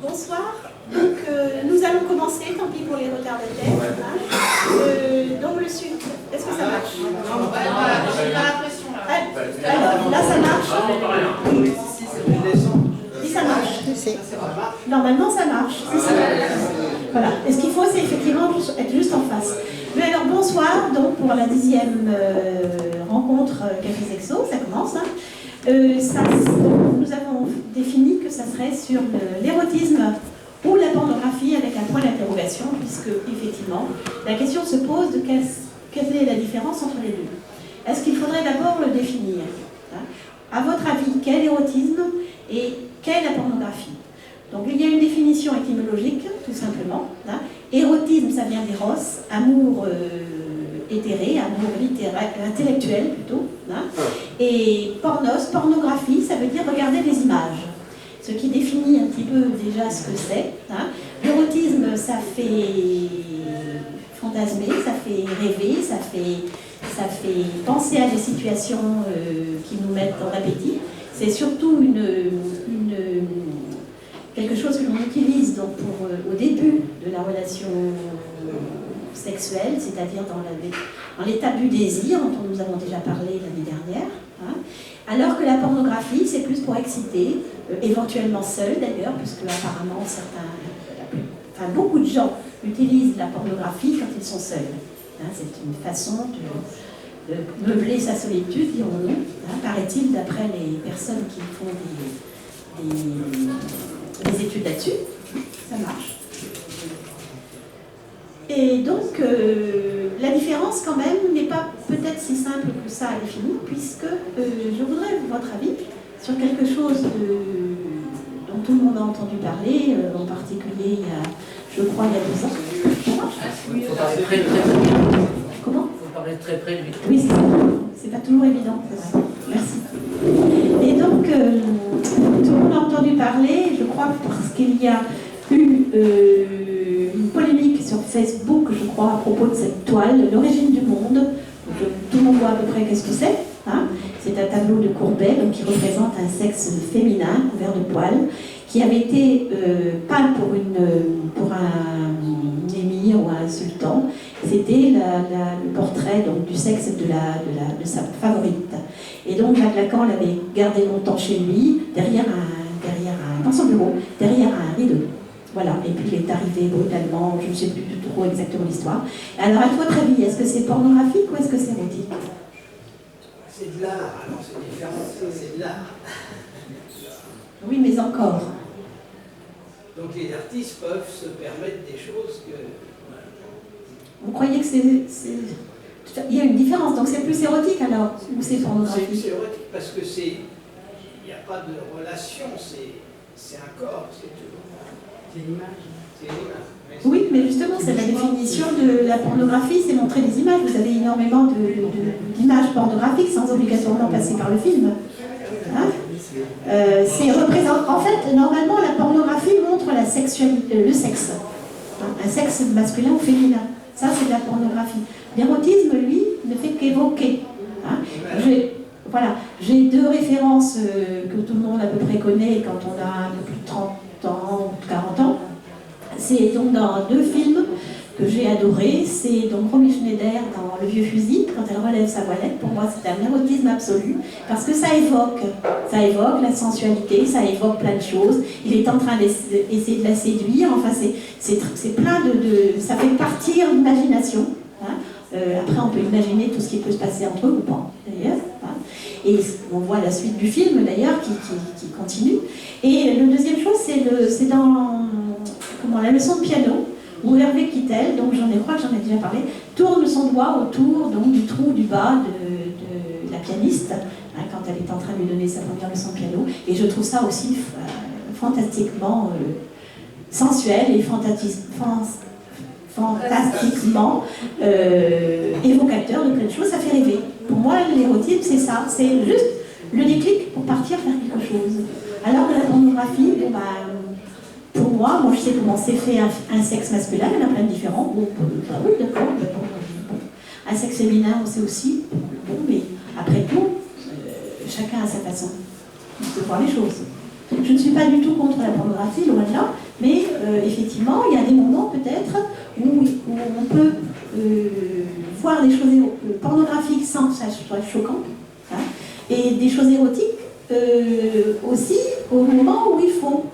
Bonsoir. Donc, nous allons commencer, tant pis pour les retardataires. Donc, le sud, est-ce que ça marche? J'ai pas l'impression là. Alors, là, ça marche. Si ça marche. Normalement, ça marche. Voilà. Et ce qu'il faut, c'est effectivement être juste en face. Mais alors, bonsoir, donc, pour la 10e rencontre Café Sexo, ça commence. Donc, nous avons défini que ça serait sur l'érotisme ou la pornographie avec un point d'interrogation, puisque, effectivement, la question se pose de quelle est la différence entre les deux. Est-ce qu'il faudrait d'abord le définir? À votre avis, quel érotisme et quelle est la pornographie? Donc, il y a une définition étymologique, tout simplement. Érotisme, ça vient d'éros, amour éthéré, amour littéraire, intellectuel plutôt. Et pornos, pornographie, ça veut dire regarder des images. Ce qui définit un petit peu déjà ce que c'est. L'érotisme, ça fait fantasmer, ça fait rêver, ça fait penser à des situations qui nous mettent en appétit. C'est surtout quelque chose que l'on utilise donc, au début de la relation sexuelle, c'est-à-dire dans l'étape du désir, dont nous avons déjà parlé l'année dernière. Alors que la pornographie, c'est plus pour exciter, éventuellement seul d'ailleurs, puisque apparemment beaucoup de gens utilisent la pornographie quand ils sont seuls. C'est une façon de meubler sa solitude, dirons-nous, paraît-il, d'après les personnes qui font des études là-dessus. Ça marche. Et donc, la différence, quand même, n'est pas peut-être si simple que ça à définir, puisque je voudrais votre avis sur quelque chose dont tout le monde a entendu parler, en particulier, je crois, il y a 2 ans. Ça marche? Il faut parler très près. Comment? Il faut parler très près du micro. Oui, c'est pas toujours évident, c'est vrai. Merci. Et donc, tout le monde a entendu parler, je crois, parce qu'il y a eu une polémique sur Facebook, je crois, à propos de cette toile, L'origine du monde. Tout le monde voit à peu près qu'est-ce que c'est. C'est un tableau de Courbet donc, qui représente un sexe féminin couvert de poils, qui avait été peint pour un émir ou un sultan. C'était le portrait donc, du sexe de sa favorite. Et donc Jacques Lacan l'avait gardé longtemps chez lui, dans son bureau, derrière un rideau. Voilà, et puis il est arrivé brutalement, je ne sais plus trop exactement l'histoire. Alors, à votre avis, est-ce que c'est pornographique ou est-ce que c'est érotique? C'est de l'art, alors c'est différent, c'est de l'art. Oui, mais encore. Donc les artistes peuvent se permettre des choses que... Vous croyez que c'est... Il y a une différence, donc c'est plus érotique alors, ou c'est pornographique? C'est érotique parce que c'est... Il n'y a pas de relation, c'est un corps, c'est tout. C'est une image. C'est une image. Oui, mais justement, c'est la définition de la pornographie, c'est montrer des images. Vous avez énormément d'images pornographiques sans obligatoirement passer par le film. En fait, normalement, la pornographie montre la sexualité, le sexe. Un sexe masculin ou féminin. Ça, c'est de la pornographie. L'érotisme, lui, ne fait qu'évoquer. J'ai 2 références que tout le monde à peu près connaît quand on a un peu plus de 30 ans ou 40 ans. C'est donc dans 2 films que j'ai adorés. C'est donc Romy Schneider dans Le Vieux Fusil, quand elle relève sa voilette. Pour moi, c'est un érotisme absolu, parce que ça évoque la sensualité, ça évoque plein de choses. Il est en train d'essayer de la séduire. Enfin, c'est plein de... Ça fait partir l'imagination. Après, on peut imaginer tout ce qui peut se passer entre eux ou pas, d'ailleurs. Et on voit la suite du film, d'ailleurs, qui continue. Et le deuxième chose, c'est dans la leçon de piano, où Hervé Kittel, donc je crois que j'en ai déjà parlé, tourne son doigt autour donc, du trou du bas de la pianiste, quand elle est en train de lui donner sa première leçon de piano. Et je trouve ça aussi fantastiquement sensuel et fantastiquement évocateur de plein de choses. Ça fait rêver. Pour moi, l'érotisme, c'est ça. C'est juste le déclic pour partir faire quelque chose. Alors que la pornographie, pour moi, je sais comment c'est fait un sexe masculin, il y en a plein de différents. Oui, d'accord. Un sexe féminin, on sait aussi. Mais après tout, chacun a sa façon de voir les choses. Je ne suis pas du tout contre la pornographie, loin de là, mais effectivement, il y a des moments peut-être où on peut voir des choses pornographiques sans que ça soit choquant, hein, et des choses érotiques aussi au moment où il faut.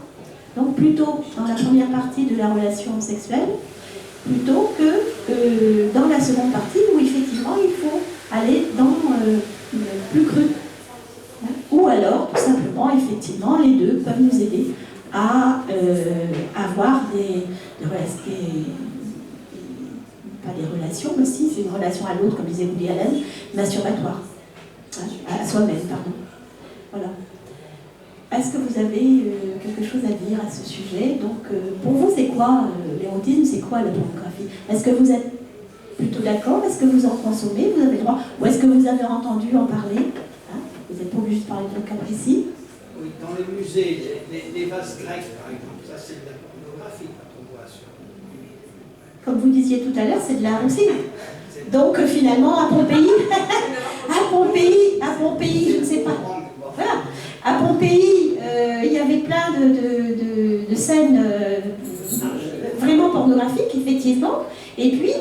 Donc plutôt dans la première partie de la relation sexuelle, plutôt que dans la seconde partie où effectivement il faut aller dans le plus cru. Ou alors, tout simplement, effectivement, les deux peuvent nous aider à avoir pas des relations, mais si, c'est une relation à l'autre, comme disait Woody Allen, masturbatoire. À soi-même, pardon. Voilà. Est-ce que vous avez quelque chose à dire à ce sujet? Donc, pour vous, c'est quoi l'érotisme? C'est quoi la pornographie? Est-ce que vous êtes plutôt d'accord? Est-ce que vous en consommez? Vous avez le droit? Ou est-ce que vous avez entendu en parler? Vous n'êtes pas obligé de parler de cas précis. Oui, dans les musées, les vases grecs, par exemple, ça c'est de la pornographie quand on voit sur. Comme vous disiez tout à l'heure, c'est de l'art aussi. Donc finalement, à Pompéi, à Pompéi, je ne sais pas. Voilà. À Pompéi, il y avait plein de scènes vraiment pornographiques, effectivement. Et puis,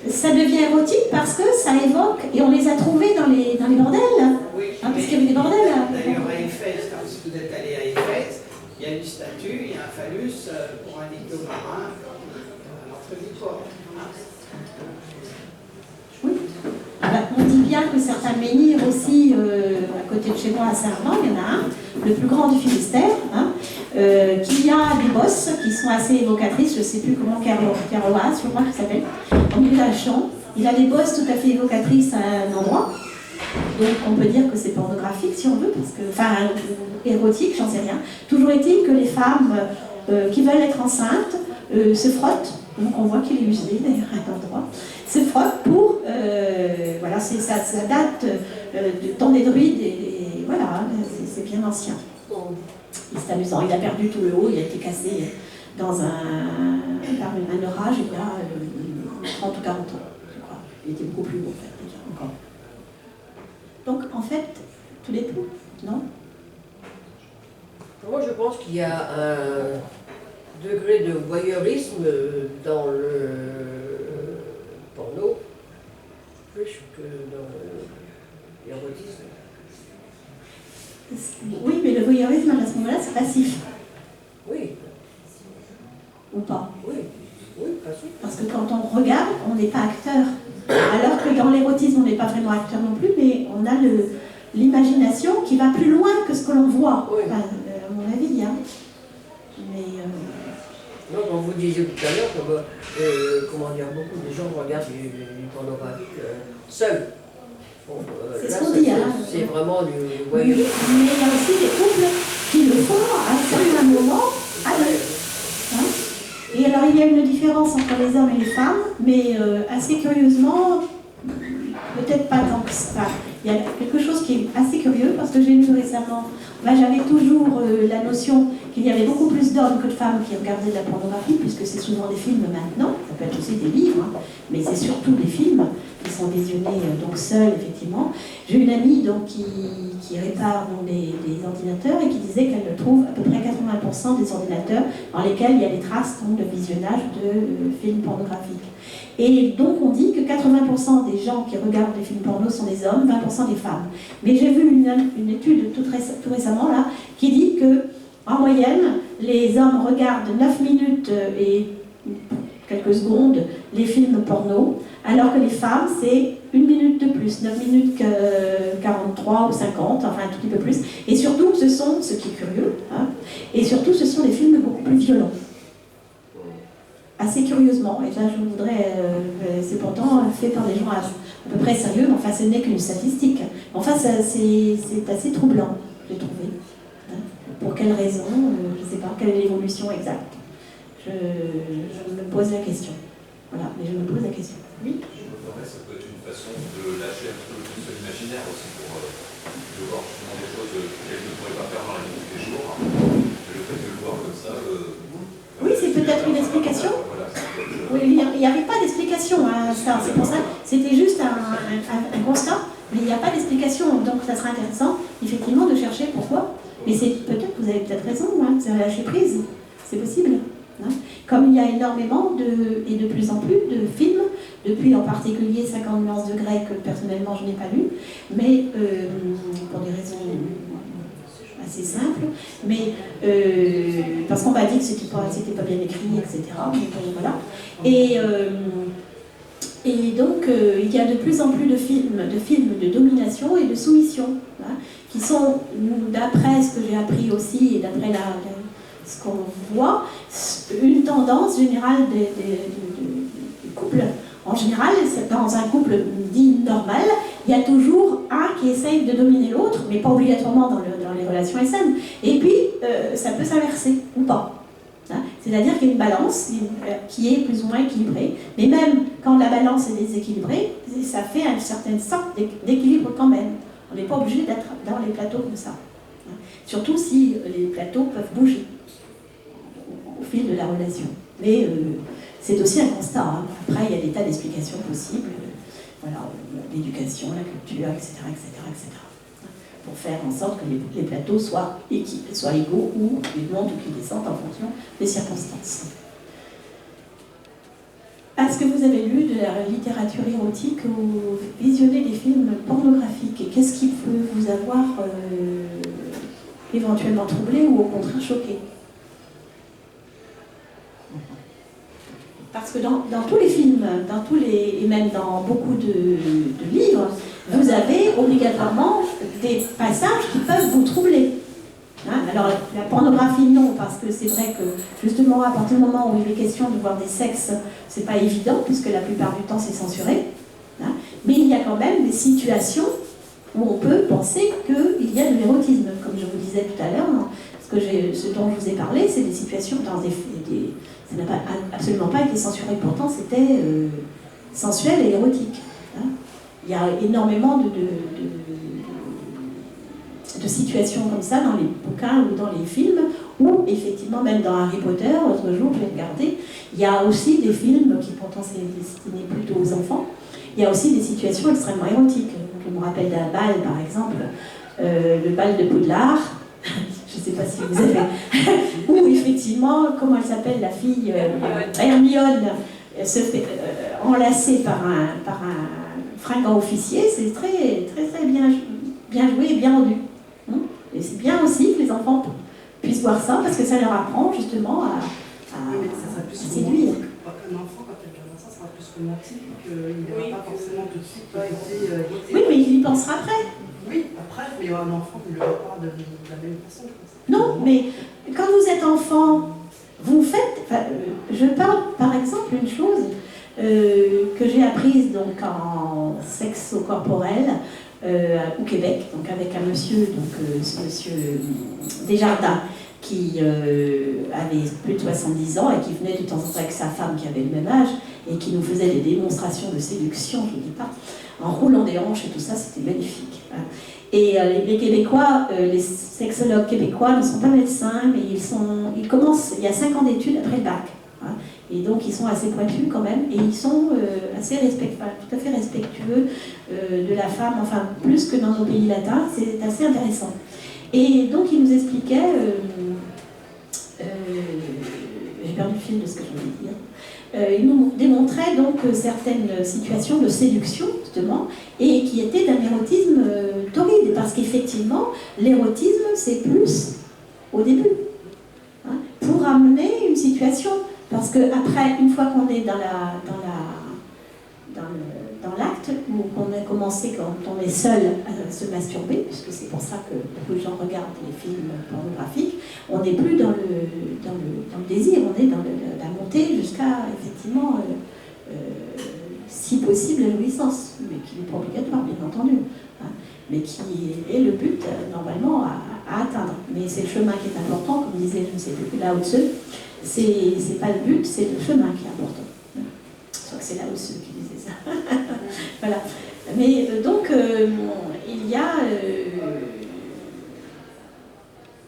ça devient érotique parce que ça évoque, et on les a trouvés dans les bordels, oui, hein, parce qu'il y avait des bordels. D'ailleurs, à Éphèse, quand vous êtes allé à Éphèse, il y a une statue, il y a un phallus pour indiquer aux marins à l'entrée du port. Oui. On dit bien que certains menhirs aussi, à côté de chez moi à Saint-Romain, il y en a un, le plus grand du Finistère, hein, qui a des bosses qui sont assez évocatrices, je ne sais plus comment, Kerouas, je crois qu'il s'appelle, au milieu d'un champ. Il a des bosses tout à fait évocatrices à un endroit, donc on peut dire que c'est pornographique si on veut, parce que, enfin, érotique, j'en sais rien. Toujours est-il que les femmes qui veulent être enceintes se frottent, donc on voit qu'il est uselé d'ailleurs à un endroit, se frottent pour, voilà, ça date du temps des druides, et voilà, c'est bien ancien. C'est amusant, il a perdu tout le haut, il a été cassé par un orage il y a 30 ou 40 ans, je crois. Il était beaucoup plus beau, en fait, déjà, encore. Donc, en fait, tous les poux, non? Moi, je pense qu'il y a un degré de voyeurisme dans le porno, plus que dans l'érotisme. Oui, mais le voyeurisme, à ce moment-là, c'est passif. Oui. Ou pas? Oui, oui, passif. Parce que quand on regarde, on n'est pas acteur. Alors que dans l'érotisme, on n'est pas vraiment acteur non plus, mais on a l'imagination qui va plus loin que ce que l'on voit, oui. Enfin, à mon avis. Hein. Mais, non, comme vous disiez tout à l'heure, comment dire, beaucoup de gens regardent du pornographique seuls. Bon, c'est là, ce qu'on dit. C'est vraiment du Oui, voyeurisme. mais il y a aussi des couples qui le font à certains moments à deux. Hein. Et alors, il y a une différence entre les hommes et les femmes, mais assez curieusement, peut-être pas tant que ça. Il y a quelque chose qui est assez curieux, parce que j'ai lu récemment, j'avais toujours la notion qu'il y avait beaucoup plus d'hommes que de femmes qui regardaient de la pornographie, puisque c'est souvent des films maintenant, ça peut être aussi des livres, hein, mais c'est surtout des films qui sont visionnés donc seuls, effectivement. J'ai une amie donc, qui répare donc, des ordinateurs et qui disait qu'elle trouve à peu près 80% des ordinateurs dans lesquels il y a des traces donc, de visionnage de films pornographiques. Et donc on dit que 80% des gens qui regardent des films porno sont des hommes, 20% des femmes. Mais j'ai vu une étude tout récemment là, qui dit que en moyenne, les hommes regardent 9 minutes et quelques secondes les films porno, alors que les femmes, c'est 1 minute de plus, 9 minutes 43 ou 50, enfin un tout petit peu plus. Et surtout, ce qui est curieux, hein, et surtout, ce sont des films beaucoup plus violents. Assez curieusement, et là je voudrais, c'est pourtant fait par des gens à peu près sérieux, mais enfin ce n'est qu'une statistique. Enfin c'est assez troublant, j'ai trouvé. Hein. Pour quelle raison, je ne sais pas, quelle est l'évolution exacte. Je me pose la question. Voilà, mais je me pose la question. Oui. Ça peut être une façon de lâcher un peu son imaginaire aussi pour de voir justement des choses qu'elle ne pourrait pas faire dans la vie de tous les jours. Le fait de le voir comme ça. Oui, c'est peut-être une explication. Oui, il n'y avait pas d'explication à ça, c'est pour ça. C'était juste un constat, mais il n'y a pas d'explication. Donc ça serait intéressant, effectivement, de chercher pourquoi. Mais c'est peut-être avez peut-être raison, hein, c'est lâcher prise, c'est possible. Hein. Comme il y a énormément et de plus en plus de films, depuis en particulier 50 nuances de Grey, que personnellement je n'ai pas lu, mais pour des raisons assez simples, mais parce qu'on m'a dit que c'était pas bien écrit, etc. Mais bon, voilà. Et donc, il y a de plus en plus de films de domination et de soumission, hein, qui sont, d'après ce que j'ai appris aussi, et d'après ce qu'on voit, une tendance générale des couples. En général, dans un couple dit normal, il y a toujours un qui essaye de dominer l'autre, mais pas obligatoirement dans les relations SM. Et puis, ça peut s'inverser, ou pas. Hein, c'est-à-dire qu'il y a une balance qui est plus ou moins équilibrée, mais même quand la balance est déséquilibrée, ça fait une certaine sorte d'équilibre quand même. On n'est pas obligé d'être dans les plateaux comme ça. Hein, surtout si les plateaux peuvent bouger au fil de la relation. Mais c'est aussi un constat. Hein. Après, il y a des tas d'explications possibles. Voilà, l'éducation, la culture, etc., etc., etc. Pour faire en sorte que les plateaux soient égaux ou qu'ils montent ou qu'ils descendent en fonction des circonstances. Est-ce que vous avez lu de la littérature érotique ou visionné des films pornographiques? Et qu'est-ce qui peut vous avoir éventuellement troublé ou au contraire choqué? Parce que dans tous les films, et même dans beaucoup de livres, vous avez obligatoirement des passages qui peuvent vous troubler. Hein, alors la pornographie non, parce que c'est vrai que justement à partir du moment où il est question de voir des sexes, c'est pas évident, puisque la plupart du temps c'est censuré. Hein, mais il y a quand même des situations où on peut penser qu'il y a de l'érotisme, comme je vous disais tout à l'heure. Hein, ce dont je vous ai parlé, c'est des situations dans ça n'a absolument pas été censuré, pourtant c'était sensuel et érotique. Hein. Il y a énormément de situations comme ça dans les bouquins ou dans les films, ou effectivement même dans Harry Potter, l'autre jour j'ai regardé, il y a aussi des films qui pourtant c'est destiné plutôt aux enfants, il y a aussi des situations extrêmement érotiques. Je me rappelle d'un bal par exemple, le bal de Poudlard, je ne sais pas si vous avez, où effectivement, comment elle s'appelle la fille, Hermione, se fait enlacer par un fringant officier, c'est très, très, très bien joué et bien rendu. Et c'est bien aussi que les enfants puissent voir ça, parce que ça leur apprend justement à séduire. Un enfant, quand il regarde ça sera plus romantique, qu'il n'y aura pas forcément tout de suite côté. Oui, mais il y pensera après. Oui, après, mais il y aura un enfant qui ne le verra pas de la même façon. Non, mais quand vous êtes enfant, vous faites... je parle par exemple une chose que j'ai apprise donc, en sexo-corporel au Québec, donc avec un monsieur, ce monsieur Desjardins, qui avait plus de 70 ans et qui venait de temps en temps avec sa femme qui avait le même âge et qui nous faisait des démonstrations de séduction, je ne dis pas, en roulant des hanches et tout ça, c'était magnifique. Hein. Et les Québécois, les sexologues québécois ne sont pas médecins, mais ils commencent, il y a 5 ans d'études après le bac. Hein, et donc ils sont assez pointus quand même, et ils sont tout à fait respectueux de la femme, enfin plus que dans nos pays latins, c'est assez intéressant. Et donc ils nous expliquaient, j'ai perdu le fil de ce que je voulais dire, il nous démontrait donc certaines situations de séduction, justement, et qui étaient d'un érotisme torride, parce qu'effectivement, l'érotisme, c'est plus au début, hein, pour amener une situation, parce qu'après, une fois qu'on est dans l'acte, ou qu'on a commencé quand on est seul à se masturber, puisque c'est pour ça que beaucoup de gens regardent les films pornographiques, on n'est plus dans le désir, on est dans la montée jusqu'à, effectivement, si possible, la jouissance, mais qui n'est pas obligatoire, bien entendu, hein, mais qui est le but, normalement, à atteindre. Mais c'est le chemin qui est important, comme disait, je ne sais plus, Lao Tzu, c'est pas le but, c'est le chemin qui est important. Je crois que c'est Lao Tzu qui disait ça. Voilà. Mais donc, il y a...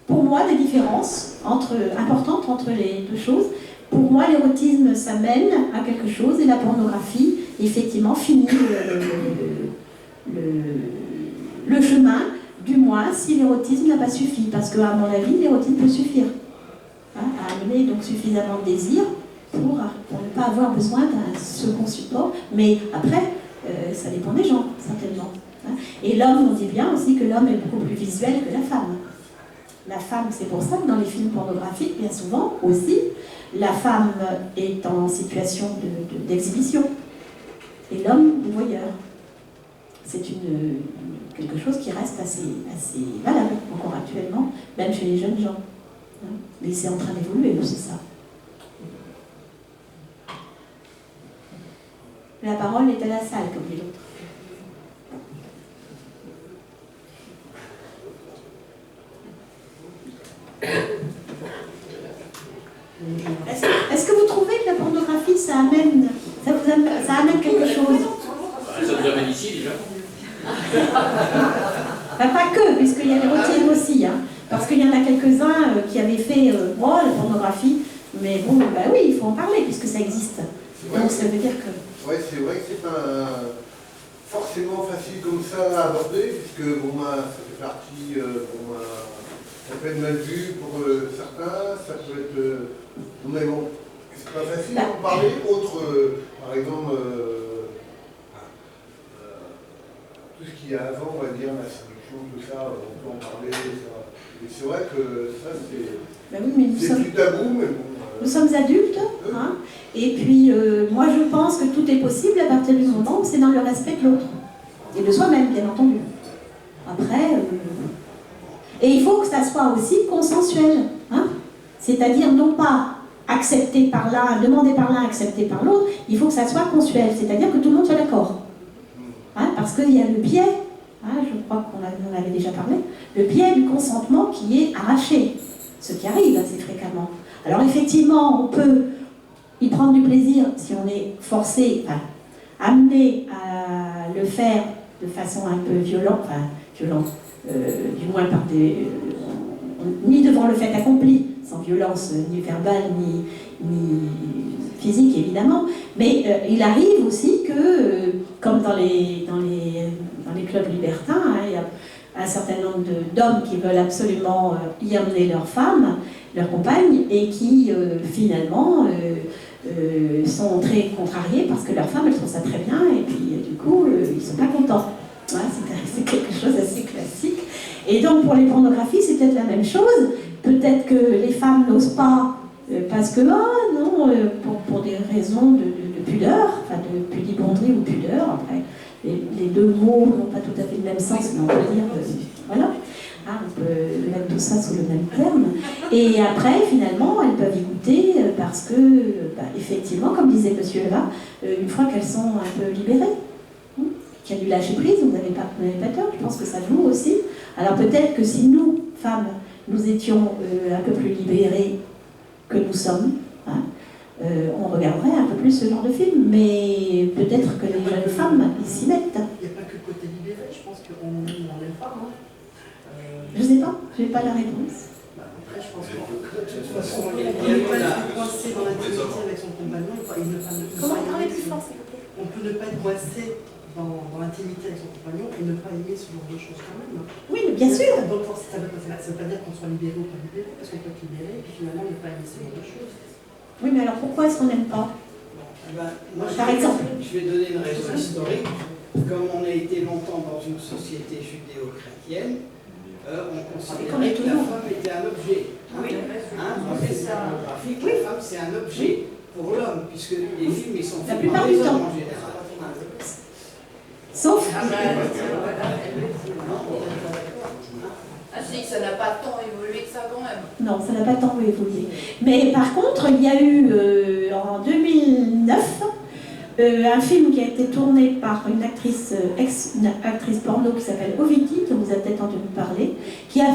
pour moi, des différences importantes entre les deux choses. Pour moi, l'érotisme, ça mène à quelque chose, et la pornographie, effectivement, finit le chemin du moins si l'érotisme n'a pas suffi, parce qu'à mon avis, l'érotisme peut suffire à amener donc suffisamment de désir pour ne pas avoir besoin d'un second support, mais après, ça dépend des gens, certainement. Et l'homme, on dit bien aussi que l'homme est beaucoup plus visuel que la femme. La femme, c'est pour ça que dans les films pornographiques, bien souvent aussi, la femme est en situation d'exhibition et l'homme voyeur. C'est quelque chose qui reste assez valable encore actuellement, même chez les jeunes gens. Mais c'est en train d'évoluer aussi, ça. La parole est à la salle, comme dit l'autre. Est-ce que vous trouvez que la pornographie, ça amène quelque chose? Ça nous amène ici déjà. Pas que, puisqu'il y a l'érotisme aussi. Parce qu'il y en a quelques-uns qui avaient fait la pornographie, mais bon, bah oui, il faut en parler puisque ça existe. Donc ça veut dire que... Oui, c'est vrai que c'est pas forcément facile comme ça à aborder, puisque ça fait partie, ça peut être mal vu pour certains, ça peut être... mais bon, c'est pas facile d'en parler. Par exemple, tout ce qu'il y a avant, on va dire, la séduction, tout ça, on peut en parler. Et c'est vrai que ça, c'est plus tabou, mais bon... Nous sommes adultes, et puis moi je pense que tout est possible à partir du moment où c'est dans le respect de l'autre. Et de soi-même, bien entendu. Après... Et il faut que ça soit aussi consensuel. C'est-à-dire non pas accepté par l'un, demandé par l'un, accepté par l'autre, il faut que ça soit consensuel, c'est-à-dire que tout le monde soit d'accord. Parce qu'il y a le biais, je crois qu'on en avait déjà parlé, le biais du consentement qui est arraché, ce qui arrive assez fréquemment. Alors effectivement, on peut y prendre du plaisir si on est forcé, amené à le faire de façon un peu violente, du moins par ni devant le fait accompli, sans violence ni verbale ni physique évidemment, mais il arrive aussi que, comme dans les clubs libertins, il y a un certain nombre d'hommes qui veulent absolument y amener leurs femmes, leurs compagnes, et qui finalement sont très contrariés parce que leurs femmes elles trouvent ça très bien et puis du coup ils ne sont pas contents. C'est quelque chose d'assez classique. Et donc pour les pornographies c'est peut-être la même chose. Peut-être que les femmes n'osent pas parce que pour des raisons de pudeur, de pudibonderie ou pudeur. Après les deux mots n'ont pas tout à fait le même sens, mais on peut dire voilà. On peut mettre tout ça sous le même terme. Et après, finalement, elles peuvent y goûter parce que, effectivement, comme disait Monsieur Eva, une fois qu'elles sont un peu libérées, qu'il y a du lâcher prise, vous n'avez pas tort, je pense que ça joue aussi. Alors peut-être que si nous, femmes, nous étions un peu plus libérées que nous sommes, on regarderait un peu plus ce genre de film, mais peut-être que les jeunes femmes, ils s'y mettent. Il n'y a pas que le côté libéré, je pense qu'on n'aime pas. Je ne sais pas, je n'ai pas la réponse. Après, je pense que de toute façon, on ne peut pas être coincé dans l'intimité avec son compagnon. Comment parler plus fort, s'il vous plaît? On peut ne pas être coincé dans l'intimité avec son compagnon et ne pas aimer ce genre de choses quand même. Oui, bien sûr. Donc, ça ne veut pas dire qu'on soit libéré ou pas libéré, parce qu'on peut être libéré et puis finalement ne pas aimer ce genre de choses. Oui, mais alors pourquoi est-ce qu'on n'aime pas? Par exemple. Je vais donner une raison historique. Comme on a été longtemps dans une société judéo-chrétienne, on considérait que la femme était un objet. Dans les films pornographiques, la femme c'est un objet pour l'homme, puisque les films ils sont faits par les hommes en général. Sauf. Si, ça n'a pas tant évolué que ça quand même. Non, ça n'a pas tant évolué. Mais par contre, il y a eu en 2009 un film qui a été tourné par une actrice porno qui s'appelle Oviti, que vous avez peut-être entendu parler, qui a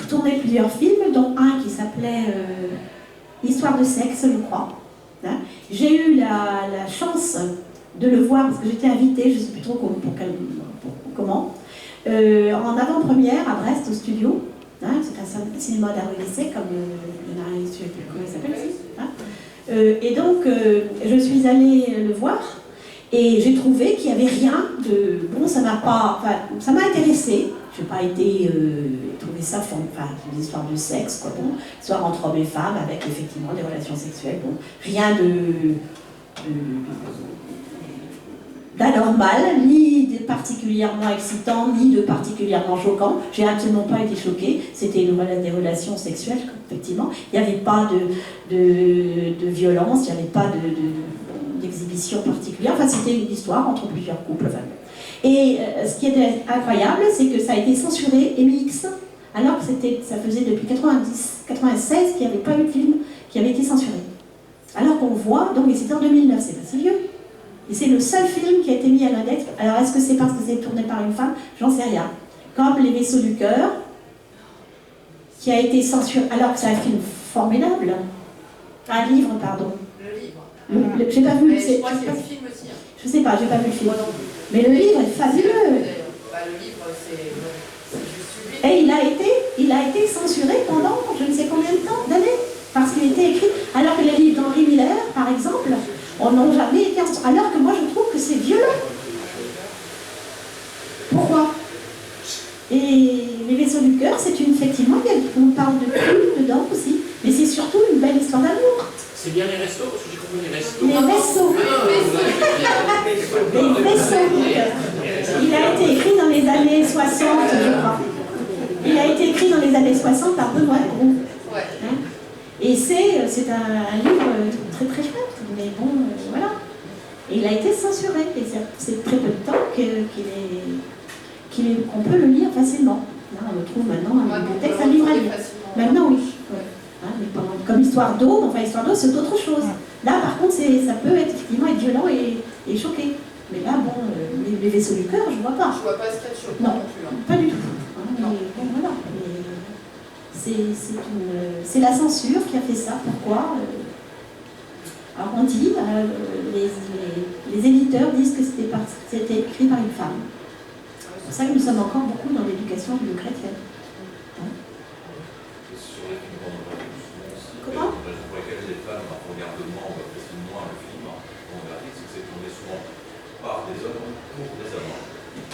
tourné plusieurs films, dont un qui s'appelait Histoire de sexe, je crois. J'ai eu la chance de le voir, parce que j'étais invitée, je ne sais plus trop comment, en avant-première à Brest, au studio. C'est un cinéma d'art lycée, comme je ne sais plus comment il s'appelle ici. Et donc, je suis allée le voir, et j'ai trouvé qu'il n'y avait rien de... Bon, ça m'a intéressé. j'ai pas été trouver ça, enfin, une histoire de sexe, quoi, bon, histoire entre hommes et femmes, avec effectivement des relations sexuelles, bon, rien d'anormal, ni de particulièrement excitant, ni de particulièrement choquant. J'ai absolument pas été choquée. C'était des relations sexuelles, effectivement. Il n'y avait pas de violence, il n'y avait pas d'exhibition particulière. Enfin, c'était une histoire entre plusieurs couples. Enfin. Et ce qui était incroyable, c'est que ça a été censuré, MX, alors que ça faisait depuis 96 qu'il n'y avait pas eu de film qui avait été censuré. Alors qu'on voit, donc, et c'était en 2009, c'est pas si vieux. Et c'est le seul film qui a été mis à l'index. Alors, est-ce que c'est parce que c'est tourné par une femme? J'en sais rien. Comme Les Vaisseaux du Cœur, qui a été censuré, alors que c'est un film formidable. Un livre, pardon. Le livre. J'ai pas vu. Je crois qu'il y a le film aussi. Je sais pas, j'ai pas vu le film. Moi non plus. Mais le livre est fabuleux. Le livre, c'est juste sublime. Et il a été censuré pendant je ne sais combien de temps, d'années, parce qu'il était écrit. Alors que les livres d'Henri Miller, par exemple, on n'a jamais été. Alors que moi, je trouve que c'est violent. Pourquoi? Et Les Vaisseaux du Cœur, c'est effectivement, on parle de cul dedans aussi, mais c'est surtout une belle histoire d'amour. C'est bien les restos, parce que j'ai compris les restos. Les vaisseaux. Les vaisseaux du cœur. Il a été écrit dans les années 60, je crois. Il a été écrit dans les années 60 par Benoît Gros. Hein? Et c'est un livre très très chouette, mais bon, voilà. Et il a été censuré, et c'est très peu de temps qu'on peut le lire facilement. Là, on le trouve maintenant dans la bibliothèque, un livre à lire. Maintenant, oui. Ouais. Hein, mais comme Histoire d'eau, enfin Histoire d'eau, c'est autre chose. Là, par contre, ça peut effectivement être violent et choqué. Mais là, bon, les vaisseaux du cœur, je vois pas. Je vois pas ce qu'il y a de choquant non plus. Hein. Pas du tout. Hein, mais, bon, voilà. C'est la censure qui a fait ça. Pourquoi Alors on dit, les éditeurs disent que c'était écrit par une femme. C'est pour ça que nous sommes encore beaucoup dans l'éducation chrétienne. Hein? Sur les films pornographiques, Comment? La raison pour laquelle les femmes regardent moins, on va facilement moins le film pornographique, c'est que c'est tourné souvent par des hommes pour des hommes,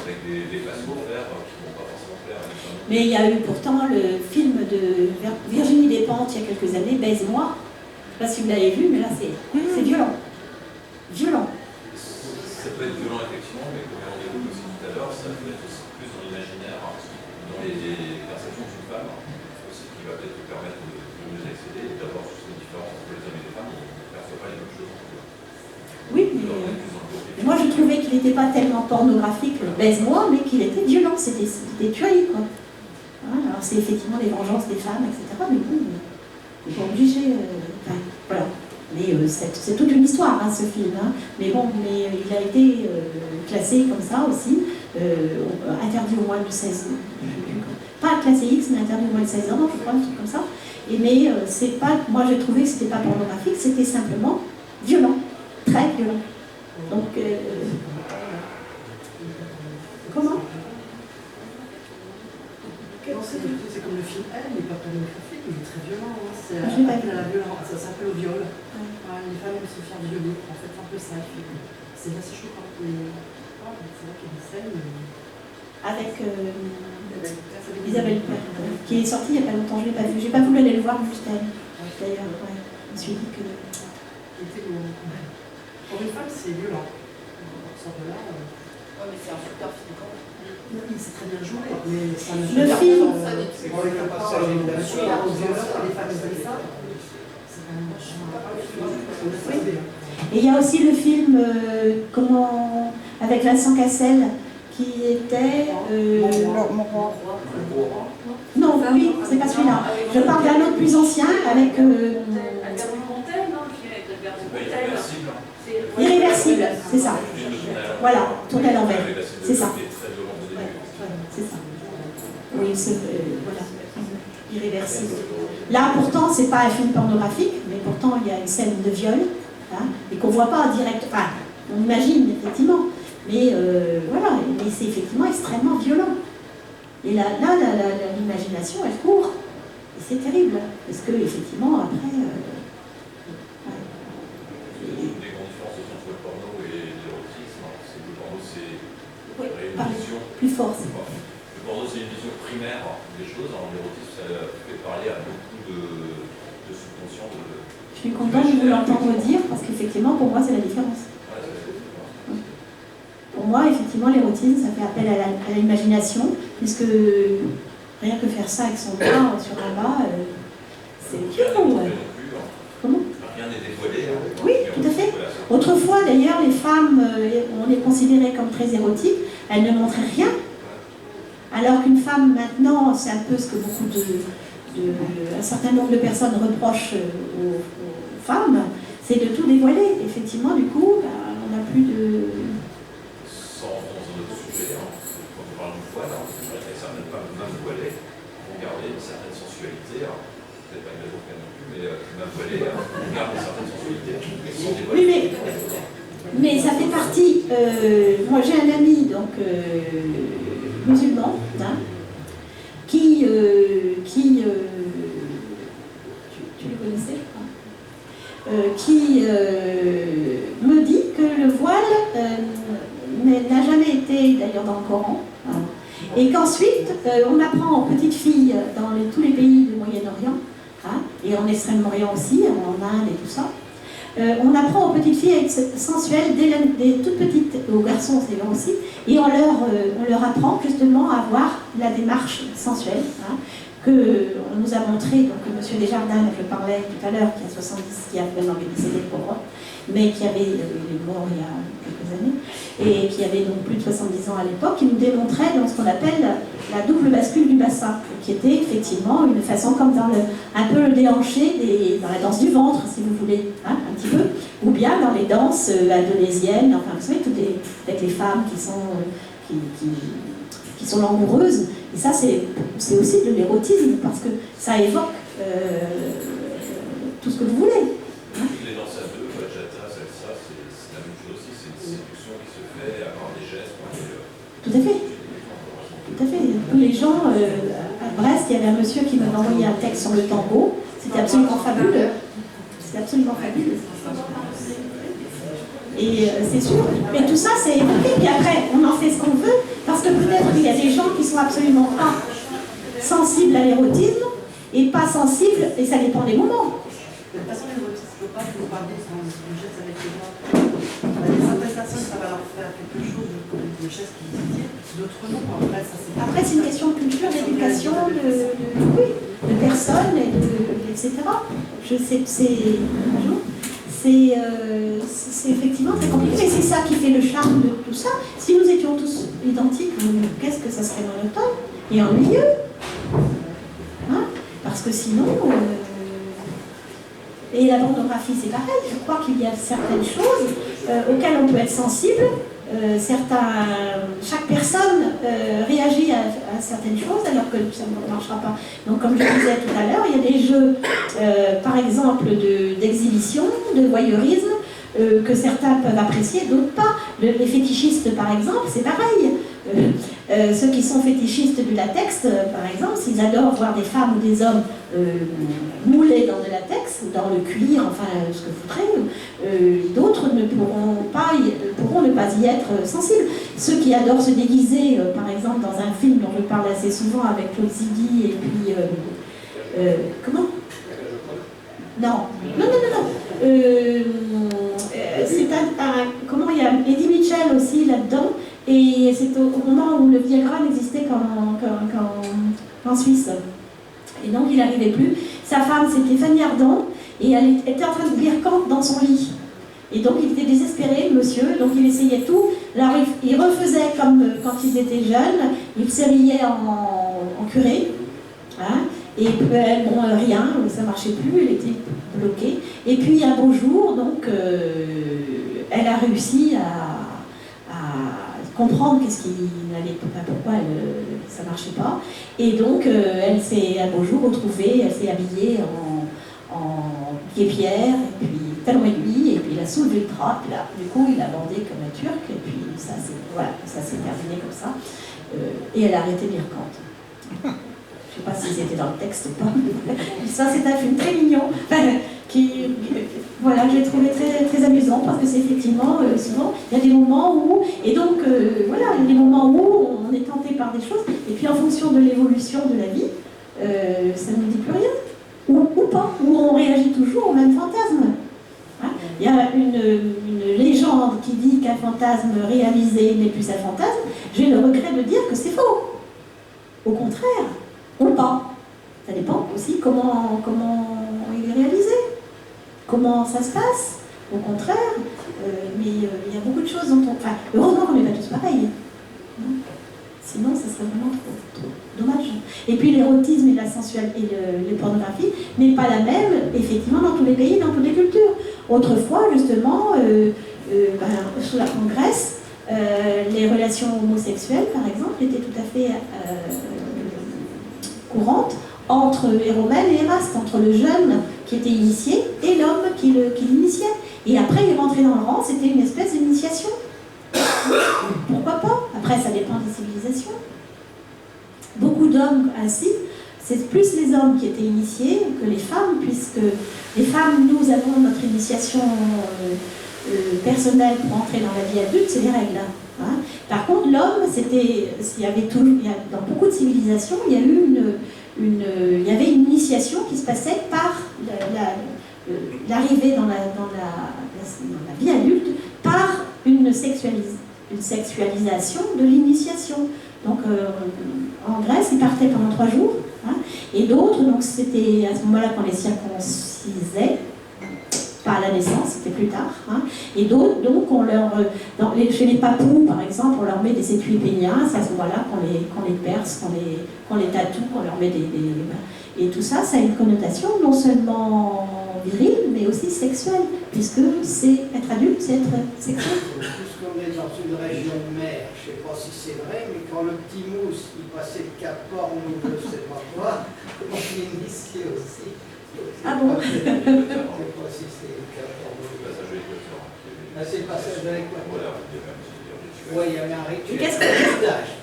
avec des façons de faire qui ne vont pas forcément plaire à une femme. Mais il y a eu pourtant le film de Virginie Despentes il y a quelques années, Baise-moi. Je ne sais pas si vous l'avez vu, mais là c'est violent. Violent. Ça peut être violent effectivement, mais comme on évoque aussi tout à l'heure, ça peut être aussi plus dans l'imaginaire, dans les perceptions d'une femme, aussi qui va peut-être te permettre de mieux accéder et d'avoir juste une différence entre les hommes et les femmes, on ne perçoit pas les mêmes choses. Oui, mais moi je trouvais qu'il n'était pas tellement pornographique, Baise-moi, mais qu'il était violent, c'était tuerie, quoi. Hein, alors c'est effectivement les vengeances des femmes, etc. Mais bon, on n'est pas obligé. Enfin, voilà. Mais c'est toute une histoire, hein, ce film. Hein. Mais bon, il a été classé comme ça aussi, interdit au moins de 16 ans. Pas classé X, mais interdit au moins de 16 ans, je crois, un truc comme ça. Mais c'est pas, moi j'ai trouvé que c'était pas pornographique, c'était simplement violent, très violent. Donc, comment? C'est comme le film Elle, il n'est pas pornographique, il est très violent. Hein. C'est la violence, ça s'appelle au viol. Ouais, les femmes aiment se faire violer, en fait, c'est un peu ça. C'est assez choquant. C'est là qu'il y a des scènes. Avec Isabelle Huppert, qui est sortie il n'y a pas longtemps, je ne l'ai pas vu. J'ai pas voulu aller le voir juste elle. D'ailleurs, ouais, je me suis dit que. Pour une femme, c'est violent. On sort de là. Ouais, mais c'est un super film quand même. C'est très bien joué, mais ça ne Le film. Et il y a aussi le film avec Vincent Cassel qui était. Non, oui, c'est pas celui-là. Je parle d'un autre plus ancien avec. Irréversible, c'est ça. Voilà, tourné à l'envers. C'est ça. C'est ça. Oui, c'est voilà. Irréversible. Là, pourtant, c'est pas un film pornographique, mais pourtant, il y a une scène de viol, hein, et qu'on voit pas en direct. Enfin, on imagine, effectivement. Mais voilà, mais c'est effectivement extrêmement violent. Et là l'imagination, elle court. Et c'est terrible. Parce que, effectivement, après. C'est le porno, c'est oui, plus fort. Le porno, c'est une choses. L'érotisme, ça fait parler à beaucoup de subconscients. Je suis contente de vous l'entendre dire, parce qu'effectivement, pour moi, c'est la différence. Pour moi, effectivement, l'érotisme, ça fait appel à l'imagination, puisque rien que faire ça avec son bras sur un bas, c'est... Comment ? Rien n'est dévoilé. Oui, tout à fait. Autrefois, d'ailleurs, les femmes, on les considérait comme très érotiques, elles ne montraient rien. Alors qu'une femme, maintenant, c'est un peu ce que beaucoup un certain nombre de personnes reprochent aux femmes, c'est de tout dévoiler. Effectivement, du coup, on n'a plus de... Sans rentrer dans un autre sujet, quand on parle du voile, certaines femmes, même voilées, vont garder une certaine sensualité. Peut-être pas une avocat non plus, mais même voilée, vont garder une certaine sensualité. Oui, mais ça fait partie. Moi, j'ai un ami, donc, musulman, hein, qui tu le connaissais, qui me dit que le voile n'a jamais été, d'ailleurs dans le Coran, hein, et qu'ensuite on apprend aux petites filles dans tous les pays du Moyen-Orient, hein, et en Extrême-Orient aussi, en Inde et tout ça, on apprend aux petites filles à être sensuelles dès toutes petites, aux garçons c'est vrai aussi, et on leur apprend justement à avoir la démarche sensuelle, hein, que on nous a montré, donc M. Desjardins, je parlais tout à l'heure, qui a 70, qui a vraiment décédé pour moi, mais qui avait, il est mort il y a quelques années, et qui avait donc plus de 70 ans à l'époque, qui nous démontrait dans ce qu'on appelle la double bascule du bassin, qui était effectivement une façon comme dans un peu le déhanché dans la danse du ventre, si vous voulez, hein, un petit peu, ou bien dans les danses indonésiennes, enfin vous savez, avec les femmes qui sont langoureuses, et ça c'est aussi de l'érotisme, parce que ça évoque tout ce que vous voulez. Les danses à deux, bachata, salsa, c'est la même chose aussi, c'est une séduction qui se fait à part des gestes. Tout à fait. Tout à fait. Tous les gens, à Brest, il y avait un monsieur qui m'avait envoyé un texte sur le tango, c'était absolument fabuleux. C'était absolument fabuleux. Et c'est sûr, mais tout ça c'est évoqué, puis après on en fait ce qu'on veut, parce que peut-être qu'il y a des gens qui sont absolument pas sensibles à l'érotisme, et pas sensibles, et ça dépend des moments. De toute façon, l'érotisme, je ne peux pas vous parler sans le geste avec les mains. Certaines personnes, ça va leur faire quelque chose, des gestes qui disent, d'autres non. Après, c'est une question de culture, d'éducation, de personnes, etc. Je sais que c'est effectivement très compliqué, mais c'est ça qui fait le charme de tout ça. Si nous étions tous identiques, qu'est-ce que ça serait monotone et ennuyeux, hein? Parce que sinon... Et la pornographie, c'est pareil. Je crois qu'il y a certaines choses auxquelles on peut être sensible. Chaque personne réagit à certaines choses, alors que ça ne marchera pas. Donc, comme je disais tout à l'heure, il y a des jeux, par exemple, d'exhibition, de voyeurisme, que certains peuvent apprécier, d'autres pas. Les fétichistes, par exemple, c'est pareil. Ceux qui sont fétichistes du latex, par exemple, s'ils adorent voir des femmes ou des hommes moulés dans le latex, ou dans le cuir, enfin ce que vous voudrez, d'autres pourront ne pas y être sensibles. Ceux qui adorent se déguiser, par exemple, dans un film dont je parle assez souvent avec Claude Zidi et puis... comment ? Non. C'est comment il y a Eddie Mitchell aussi là-dedans, et c'est au moment où le Viagra n'existait qu'en Suisse. Et donc il n'arrivait plus. Sa femme, c'était Fanny Ardant, et elle était en train de lire Kant dans son lit. Et donc il était désespéré, le monsieur, donc il essayait tout. Alors il refaisait comme quand ils étaient jeunes, il s'habillait en curé, hein, et elle, bon, rien, ça ne marchait plus, elle était bloquée. Et puis un beau jour, donc, elle a réussi à comprendre qu'est-ce qui n'allait pas, pourquoi ça ne marchait pas. Et donc, elle s'est un beau jour retrouvée, elle s'est habillée en pied-pierre, et puis talons aiguilles, et puis il a soulevé le drap, là, du coup, il a bandé comme un turc, et puis ça s'est terminé comme ça. Et elle a arrêté de lire Kant. Je ne sais pas si c'était dans le texte ou pas. Ça, c'est un film très mignon, voilà, je l'ai trouvé très, très amusant, parce que c'est effectivement, souvent, il y a des moments où, et donc, voilà, il y a des moments où on est tenté par des choses, et puis en fonction de l'évolution de la vie, ça ne nous dit plus rien. Ou pas, ou on réagit toujours au même fantasme. Hein? Il y a une légende qui dit qu'un fantasme réalisé n'est plus un fantasme. J'ai le regret de dire que c'est faux. Au contraire, ou pas. Ça dépend aussi comment il est réalisé, comment ça se passe. Au contraire, mais il y a beaucoup de choses dont on... Enfin, heureusement qu'on n'est pas tous pareils. Sinon, ça serait vraiment trop dommage. Et puis l'érotisme et la sensualité et les pornographies n'est pas la même, effectivement, dans tous les pays, dans toutes les cultures. Autrefois, justement, en Grèce, les relations homosexuelles, par exemple, étaient tout à fait courantes entre Héromène et Éraste, entre le jeune qui était initié et l'homme qui l'initiait. Et après, il rentrait dans le rang, c'était une espèce d'initiation. Pourquoi pas? Après, ça dépend des civilisations. Beaucoup d'hommes ainsi, c'est plus les hommes qui étaient initiés que les femmes, puisque les femmes, nous avons notre initiation personnelle pour entrer dans la vie adulte, c'est les règles. Hein. Par contre, l'homme, dans beaucoup de civilisations, il y avait une initiation qui se passait par l'arrivée dans la vie adulte par une sexualisation de l'initiation. Donc en Grèce, ils partaient pendant 3 jours, hein, et d'autres, donc c'était à ce moment-là qu'on les circoncisait, pas à la naissance, c'était plus tard, hein, et d'autres, donc chez les papous par exemple, on leur met des étuis péniens, c'est à ce moment-là qu'on les perce, qu'on les tatoue, qu'on leur met et tout ça, ça a une connotation non seulement virile, mais aussi sexuelle, puisque c'est être adulte, c'est être sexuel. Puisqu'on est dans une région de mer, je ne sais pas si c'est vrai, mais quand le petit mousse, il passait le Cap Horn ou je ne sais pas quoi, on l'initiait aussi. Ah bon? Je ne sais pas si c'est le Cap Horn. C'est le passage de l'Équateur. Oui, il y avait un rituel.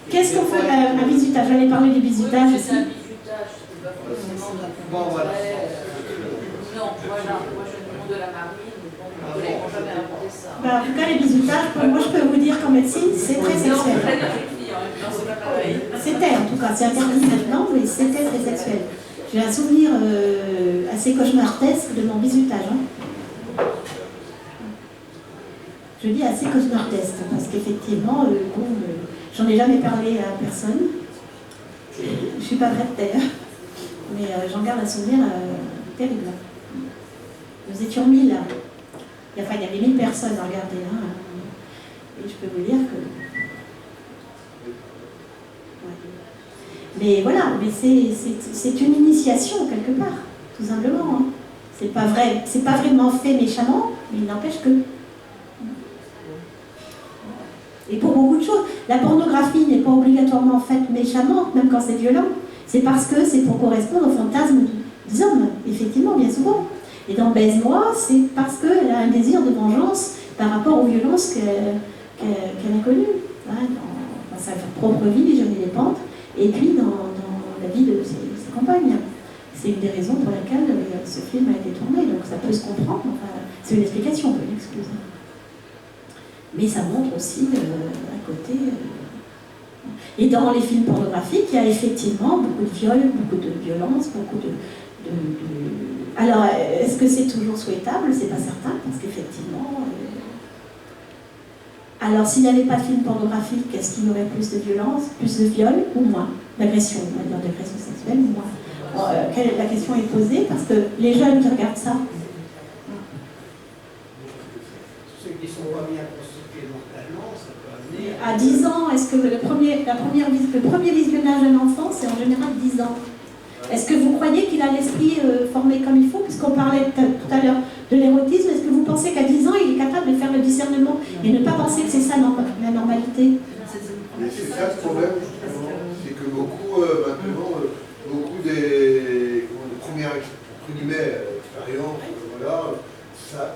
Qu'est-ce qu'on fait un bisutage? J'allais parler du bisutage aussi. C'est un bisutage, c'est pas forcément Bon, voilà. Non, voilà, moi je demande de la marine, mais bon, mes collègues n'ont jamais inventé ça. En tout cas, les bisutages, moi je peux vous dire qu'en médecine, c'est très sexuel. C'était en tout cas, c'est interdit maintenant, mais c'était très sexuel. J'ai un souvenir assez cauchemardesque de mon bisutage. Hein. Je dis assez cauchemardesque, parce qu'effectivement, j'en ai jamais parlé à personne. Je ne suis pas vraie de terre, mais j'en garde un souvenir terrible. Nous étions 1000. Enfin, il y avait 1000 personnes à regarder. Hein. Et je peux vous dire que... Ouais. Mais voilà, mais c'est une initiation quelque part, tout simplement. Hein. C'est pas vrai, c'est pas vraiment fait méchamment, mais il n'empêche que... Et pour beaucoup de choses, la pornographie n'est pas obligatoirement faite méchamment, même quand c'est violent. C'est parce que c'est pour correspondre au fantasme des hommes, effectivement, bien souvent. Et dans Baise-moi, c'est parce qu'elle a un désir de vengeance par rapport aux violences qu'elle a connues. Hein, dans sa propre vie, les Johnny les Pentes, et puis dans la vie de ses compagnes. C'est une des raisons pour laquelle ce film a été tourné, donc ça peut se comprendre. Enfin, c'est une explication, une excuse. Mais ça montre aussi un côté... Et dans les films pornographiques, il y a effectivement beaucoup de viols, beaucoup de violence, beaucoup de... Alors, est-ce que c'est toujours souhaitable? C'est pas certain, parce qu'effectivement... Alors, s'il n'y avait pas de film pornographique, est-ce qu'il y aurait plus de violence, plus de viol ou moins d'agression, on va dire d'agression sexuelle ou moins? La question est posée, parce que les jeunes qui regardent ça... Ceux qui ne sont pas bien constitués mentalement, ça peut amener... À 10 ans, est-ce que le premier visionnage d'un enfant, c'est en général 10 ans? Est-ce que vous croyez qu'il a l'esprit formé comme il faut? Puisqu'on parlait tout à l'heure de l'érotisme, est-ce que vous pensez qu'à 10 ans, il est capable de faire le discernement et ne pas penser que c'est ça la normalité? C'est ça le problème, justement, c'est que beaucoup, maintenant, beaucoup des premières entre guillemets, expériences, voilà,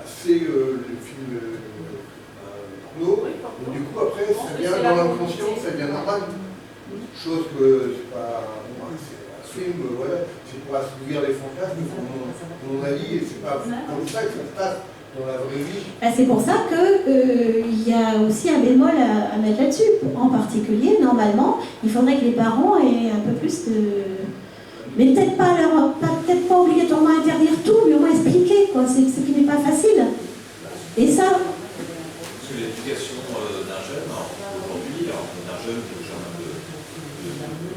c'est le film porno, et du coup après ça vient dans l'inconscient, ça devient normal. Chose que c'est pas... c'est un film, voilà, c'est pour assouvir les fantasmes, à mon avis, et c'est pas comme ça que ça se passe dans la vraie vie. C'est pour ça qu'il y a aussi un bémol à mettre là-dessus. En particulier, normalement, il faudrait que les parents aient un peu plus Mais peut-être pas, peut-être pas obligatoirement interdire tout, mais au moins expliquer, quoi, ce qui n'est pas facile. Et ça... Parce que l'éducation d'un jeune, aujourd'hui, d'un jeune de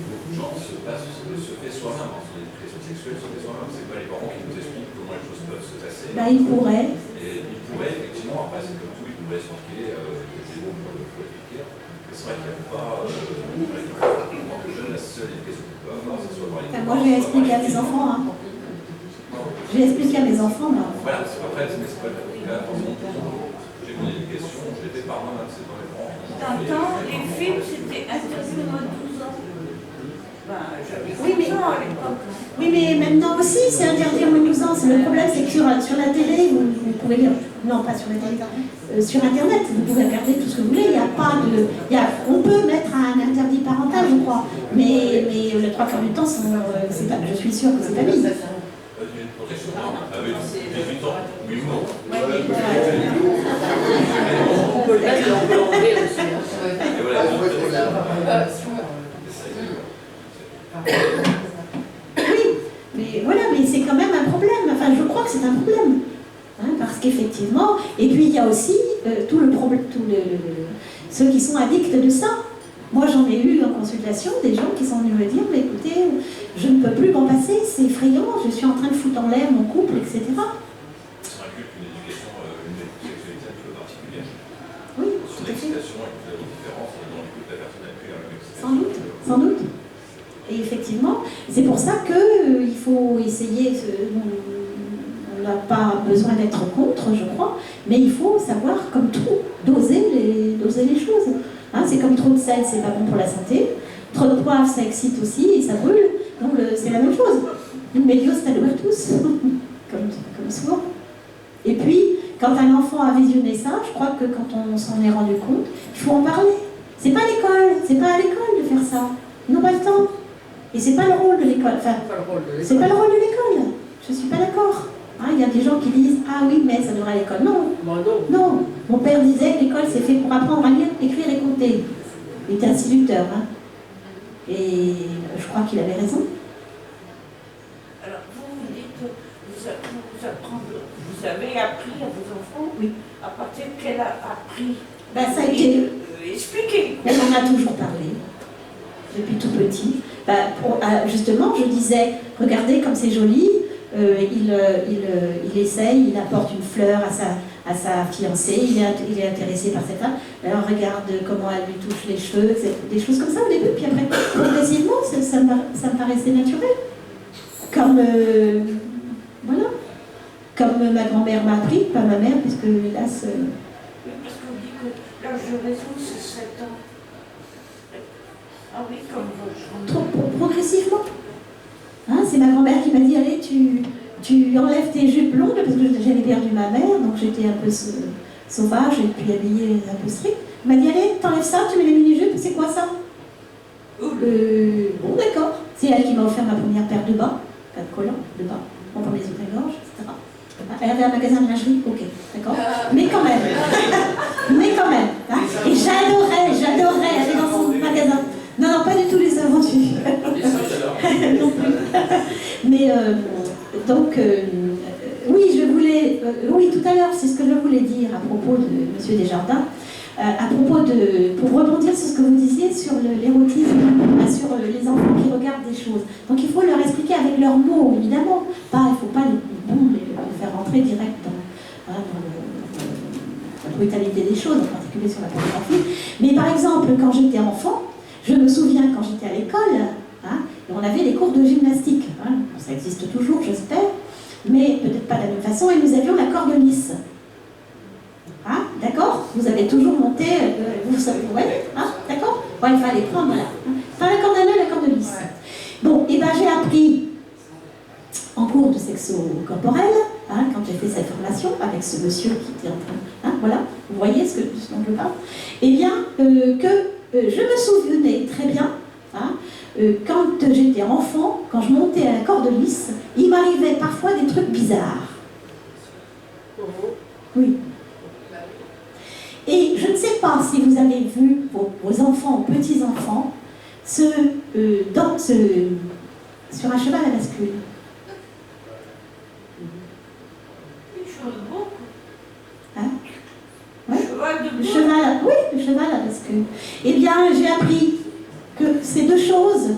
beaucoup de gens, se fait soi-même. L'éducation sexuelle se fait soi-même. C'est pas les parents qui nous expliquent comment les choses peuvent se passer. Ben, ils pourraient. Et ils pourraient, effectivement, après, c'est comme tout, ils pourraient expliquer, c'est bon, il faut expliquer. C'est vrai qu'il n'y a pas, le jeune, la seule éducation qu'il peut avoir, c'est soit par les Moi, je vais expliquer à mes enfants. Hein. Je vais expliquer à mes enfants. Moi. Voilà, après, mais c'est pas le cas. J'ai mon éducation, je l'ai fait par moi-même, c'est pas mes parents. Dans le temps, les films, c'était interdit au moins de 12 ans. Ben, j'avais 12 ans à l'époque. Oui, mais maintenant aussi, c'est interdit au moins de 12 ans. Le problème, c'est que sur la télé, vous pouvez lire. Non, pas sur la télé. Sur Internet, vous pouvez regarder tout ce que vous voulez. Il n'y a pas de. On peut mettre un interdit parental, je crois. Mais le 3/4 du temps, c'est pas, je suis sûre que c'est pas mis. Une protection, avec 18 ans, oui ou non. On peut le mettre en anglais aussi. Et voilà, Oui, mais voilà, mais c'est quand même un problème. Enfin, je crois que c'est un problème. Hein, parce qu'effectivement, et puis il y a aussi tout le problème, ceux qui sont addicts de ça. Moi, j'en ai eu en consultation des gens qui sont venus me dire, mais écoutez, je ne peux plus m'en passer, c'est effrayant, je suis en train de foutre en l'air mon couple, etc. ça inculque une éducation, une sexualité un peu particulière. Oui, Sur tout à fait. l'excitation et la différence dans l'écoute de la personne actuelle avec l'excitation. Sans doute, sans doute. Et effectivement, c'est pour ça qu'il faut essayer, on n'a pas besoin d'être contre, je crois, mais il faut savoir, comme tout, doser les choses. Hein, c'est comme trop de sel, c'est pas bon pour la santé. Trop de poivre, ça excite aussi et ça brûle. Donc c'est la même chose. Une médios tous, comme souvent. Et puis, quand un enfant a visionné ça, je crois que quand on s'en est rendu compte, il faut en parler. C'est pas l'école, c'est pas à l'école de faire ça. Ils n'ont pas le temps. Et c'est pas le rôle de l'école. Enfin, c'est pas le rôle de l'école. Je suis pas d'accord. Hein, il y a des gens qui disent « Ah oui, mais ça devrait à l'école. » Non. Non. Mon père disait que l'école c'est fait pour apprendre à lire, écrire et compter. Il était instituteur. Hein. Et je crois qu'il avait raison. Alors, vous dites que vous avez appris à vos enfants, Oui. à partir de quel a appris Ben, ça a été... Expliquez. On en a toujours parlé, depuis tout petit. Ben, justement, je disais, regardez comme c'est joli, il essaye, il apporte une fleur à sa fiancée, il est intéressé par cette femme, alors regarde comment elle lui touche les cheveux, des choses comme ça au début, puis après, progressivement, ça me paraissait naturel. Comme, voilà, comme ma grand-mère m'a appris, pas ma mère, puisque hélas... Parce qu'on dit que l'âge de raison, c'est 7 ans. Ah oui, comme votre... Progressivement. Hein, c'est ma grand-mère qui m'a dit, allez, tu enlèves tes jupes longues, parce que j'avais perdu ma mère, donc j'étais un peu sauvage et puis habillée un peu strict. Elle m'a dit, allez, t'enlèves ça, tu mets les mini-jupes, c'est quoi ça? Bon, d'accord. C'est elle qui m'a offert ma première paire de bas, pas de collants, de bas, mon premier soutien-gorge, etc. Elle avait un magasin de lingerie, ok, d'accord. Mais quand même. Hein. Et j'adorais aller dans son magasin. Non, pas du tout les aventures. Non plus. Mais donc, oui, oui, tout à l'heure, c'est ce que je voulais dire à propos de M. Desjardins, pour rebondir sur ce que vous disiez sur l'érotisme, sur les enfants qui regardent des choses. Donc il faut leur expliquer avec leurs mots, évidemment. Il ne faut pas les faire rentrer direct dans la brutalité des choses, en particulier sur la pornographie. Mais par exemple, quand j'étais enfant, je me souviens quand j'étais à l'école, hein, on avait des cours de gymnastique. Hein, ça existe toujours, j'espère, mais peut-être pas de la même façon, et nous avions la corde lisse. Hein, d'accord? Vous avez toujours monté, vous savez, ouais, hein, d'accord? Ouais, il fallait prendre, voilà. Pas la corde à nœud, la corde lisse. Bon, et ben j'ai appris en cours de sexo-corporel, hein, quand j'ai fait cette formation avec ce monsieur qui était en train, hein, voilà, vous voyez ce dont je parle, eh bien, je me souvenais très bien, hein, quand j'étais enfant, quand je montais à la corde lisse, il m'arrivait parfois des trucs bizarres. Oui. Et je ne sais pas si vous avez vu vos enfants ou petits-enfants sur un cheval à bascule. Une chose beau. Hein? Ouais. Le cheval Oui, le cheval à bascule. Eh bien, j'ai appris que ces deux choses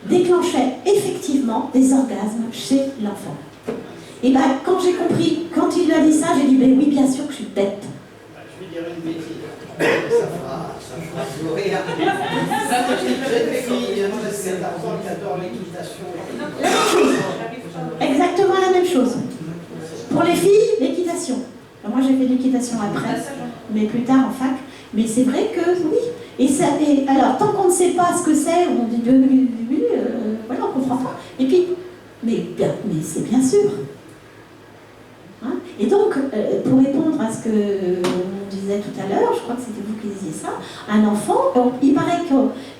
déclenchaient effectivement des orgasmes chez l'enfant. Et bien, quand j'ai compris, quand il a dit ça, j'ai dit, ben oui, bien sûr que je suis bête. Je vais dire une bêtise. Ça fera sourire. Jeune fille de 7 ans qui adore l'équitation. Exactement la même chose. Pour les filles, l'équitation. Moi, j'ai fait l'équitation après, mais plus tard en fac. Mais c'est vrai que oui. Et alors, tant qu'on ne sait pas ce que c'est, on dit voilà, on ne comprend pas. Et puis, mais c'est bien sûr. Hein? Et donc, pour répondre à ce que on disait tout à l'heure, je crois que c'était vous qui disiez ça, un enfant, il paraît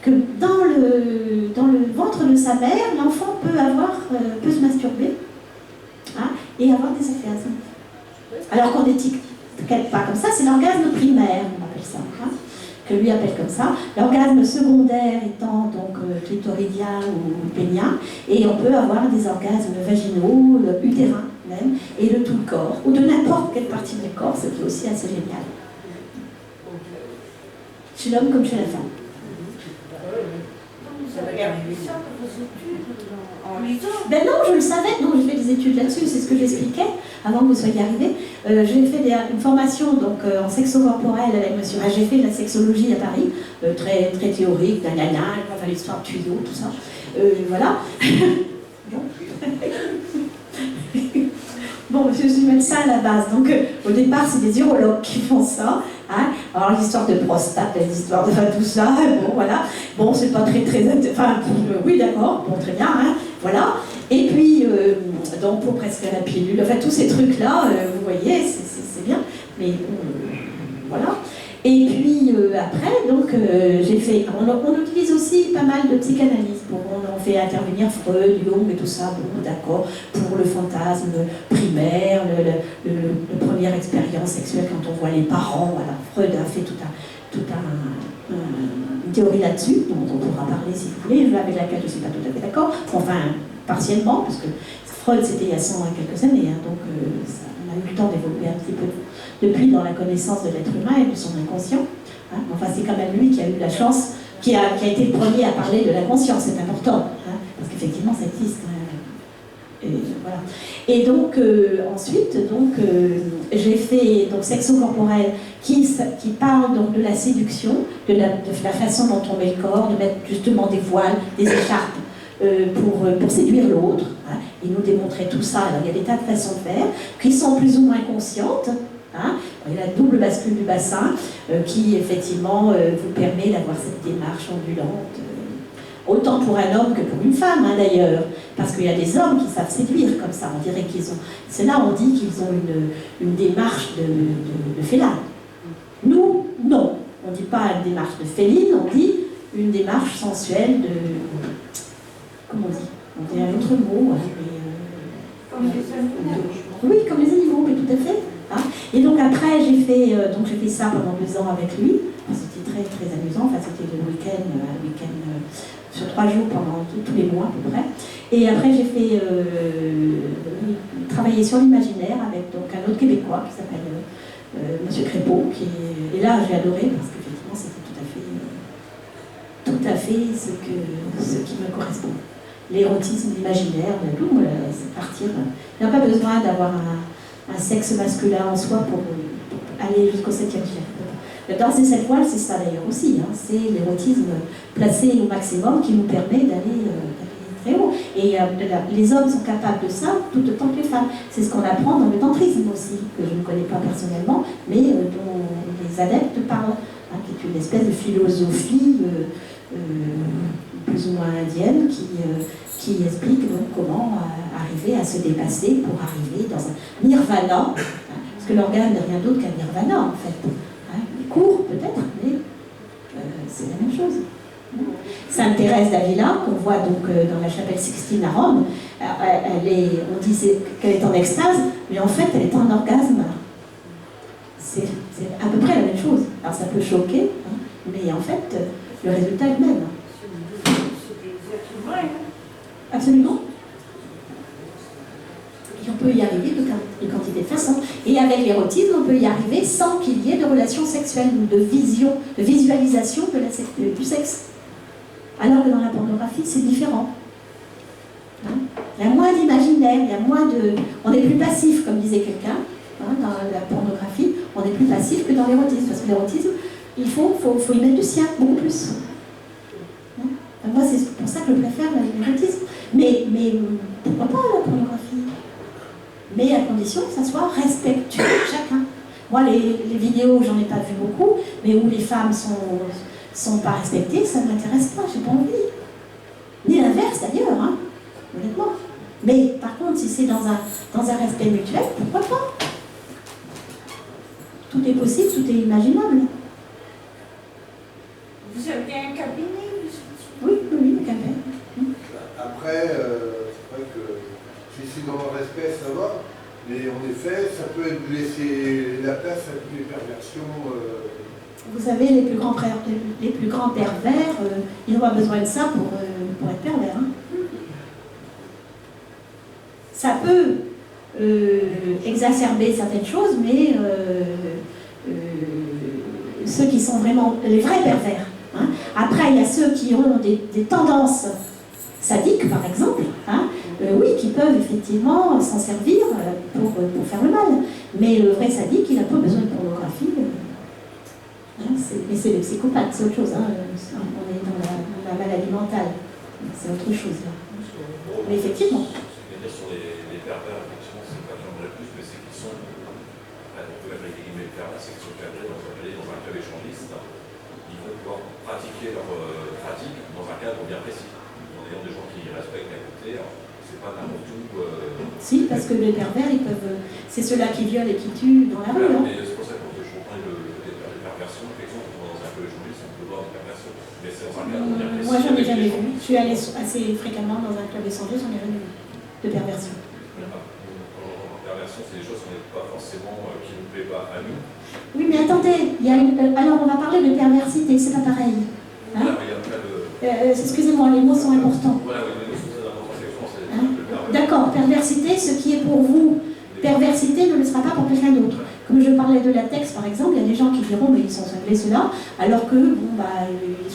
que dans le ventre de sa mère, l'enfant peut se masturber, hein, et avoir des orgasmes. Alors qu'on n'étiquette pas comme ça, c'est l'orgasme primaire, on appelle ça, hein, que lui appelle comme ça. L'orgasme secondaire étant donc clitoridien ou pénien, et on peut avoir des orgasmes vaginaux, utérins même, et de tout le corps, ou de n'importe quelle partie du corps, ce qui est aussi assez génial. Chez l'homme comme chez la femme. Vous avez appris ça dans vos études en lisant? Ben non, je le savais, non, j'ai fait des études là-dessus, c'est ce que j'expliquais avant que vous soyez arrivés. J'ai fait une formation donc, en sexo-corporel avec monsieur. J'ai fait de la sexologie à Paris, très, très théorique, enfin, l'histoire de tuyaux, tout ça. Voilà. Bon, je suis médecin à la base, donc au départ, c'est des urologues qui font ça. Hein. Alors, l'histoire de prostate, l'histoire de tout ça, bon, voilà. Bon, c'est pas très, enfin, oui, d'accord, bon, très bien, hein, voilà. Et puis, donc, pour prescrire la pilule, enfin, tous ces trucs-là, vous voyez, c'est bien, mais voilà. Et puis, après, donc, j'ai fait, on utilise aussi pas mal de psychanalyse, on fait intervenir Freud, Jung et tout ça, bon, d'accord, pour le fantasme primaire, la première expérience sexuelle quand on voit les parents, voilà. Freud a fait une théorie là-dessus, dont on pourra parler si vous voulez, avec laquelle je ne suis pas tout à fait d'accord, enfin, partiellement, parce que Freud c'était il y a 100 et quelques années, hein, donc on a eu le temps d'évoluer un petit peu depuis dans la connaissance de l'être humain et de son inconscient. Hein. Enfin, c'est quand même lui qui a eu la chance, qui a été le premier à parler de la conscience, c'est important, hein, parce qu'effectivement ça existe. Hein. Et, voilà. Et donc, ensuite, j'ai fait sexo-corporel qui parle donc de la séduction, de la façon dont on met le corps, de mettre justement des voiles, des écharpes pour séduire l'autre. Hein. Il nous démontrait tout ça. Alors, il y a des tas de façons de faire qui sont plus ou moins conscientes. Hein. Il y a la double bascule du bassin qui, effectivement, vous permet d'avoir cette démarche ondulante. Autant pour un homme que pour une femme, hein, d'ailleurs. Parce qu'il y a des hommes qui savent séduire comme ça. On dirait qu'ils ont... C'est là on dit qu'ils ont une démarche de félin. Nous, non. On ne dit pas une démarche de féline, on dit une démarche sensuelle de... Comment on dit? On dit un autre mot. Hein, comme les animaux. Oui, comme les animaux, mais tout à fait. Hein. Et donc après, j'ai fait ça pendant 2 ans avec lui. C'était très, très amusant. Enfin, c'était le week-end sur 3 jours pendant tous les mois à peu près. Et après j'ai fait travailler sur l'imaginaire avec donc un autre Québécois qui s'appelle Monsieur Crépeau, et là j'ai adoré parce qu'effectivement c'était tout à fait ce qui me correspond. L'érotisme, l'imaginaire, c'est partir. Il n'y a pas besoin d'avoir un sexe masculin en soi pour aller jusqu'au 7e siècle. Danser cette voile, c'est ça d'ailleurs aussi, hein, c'est l'érotisme placé au maximum qui nous permet d'aller très haut. Et les hommes sont capables de ça tout autant que les femmes. C'est ce qu'on apprend dans le tantrisme aussi, que je ne connais pas personnellement, mais dont les adeptes parlent, hein, qui est une espèce de philosophie plus ou moins indienne qui explique donc, comment arriver à se dépasser pour arriver dans un nirvana, hein, parce que l'organe n'est rien d'autre qu'un nirvana en fait. Court peut-être, mais c'est la même chose. Sainte Thérèse d'Avila, qu'on voit donc dans la chapelle Sixtine à Rome, on dit qu'elle est en extase, mais en fait elle est en orgasme. C'est à peu près la même chose. Alors ça peut choquer, hein, mais en fait le résultat est le même. C'est des êtres humains. Absolument. peut y arriver de quantité de façons. Et avec l'érotisme, on peut y arriver sans qu'il y ait de relations sexuelles ou de visualisation du sexe. Alors que dans la pornographie, c'est différent. Hein? Il y a moins d'imaginaire, il y a moins de... On est plus passif, comme disait quelqu'un, hein, dans la pornographie, on est plus passif que dans l'érotisme. Parce que l'érotisme, il faut y mettre du sien, beaucoup plus. Hein? Moi, c'est pour ça que je préfère l'érotisme. Mais pourquoi pas la pornographie? Mais à condition que ça soit respectueux de chacun. Moi, les vidéos, j'en ai pas vu beaucoup, mais où les femmes sont pas respectées, ça ne m'intéresse pas, j'ai pas envie. Ni l'inverse d'ailleurs, hein, honnêtement. Mais par contre, si c'est dans un respect mutuel, pourquoi pas? Tout est possible, tout est imaginable. Vous avez un cabinet? Oui, un cabinet. Après, c'est vrai que si c'est dans le respect, ça va. Mais en effet, ça peut laisser la place à toutes les perversions. Vous savez, les plus grands pervers, ils n'ont pas besoin de ça pour être pervers. Hein. Ça peut exacerber certaines choses, mais ceux qui sont vraiment les vrais pervers. Hein. Après, il y a ceux qui ont des tendances sadiques, par exemple, hein, oui, qui peuvent effectivement s'en servir pour faire le mal. Mais le vrai sadique, il n'a pas besoin de pornographie. Mais c'est le psychopathe, c'est autre chose. Hein. On est dans la maladie mentale. C'est autre chose. Là. Mais effectivement. Sur les pervers, effectivement, c'est pas que j'aimerais plus, mais c'est qu'ils sont, on peut mettre les guillemets pervers, c'est qu'ils sont cadrés dans un club échangiste. Ils vont pouvoir pratiquer leur pratique dans un cadre bien précis. En ayant des gens qui respectent la côté, c'est pas n'importe où. Si, parce que les pervers, ils peuvent. C'est ceux-là qui violent et qui tuent dans la rue. Hein. Mais c'est pour ça que quand je comprends les perversions, effectivement, quand on est dans un club échangiste, on peut voir des perversions. Mais c'est dans un cadre bien précis. Moi, j'en ai jamais vu. Je suis allée assez fréquemment dans un club échangiste, j'en ai jamais vu de perversion. Perversion, c'est des choses qui ne nous plaisent pas à nous. Oui, mais attendez, alors on va parler de perversité, c'est pas pareil. Hein? Excusez-moi, les mots sont importants. Voilà, les mots sont très importants. Hein? D'accord, perversité, ce qui est pour vous perversité ne le sera pas pour quelqu'un d'autre. Comme je parlais de latex, par exemple, il y a des gens qui diront mais ils sont cinglés ceux-là, alors que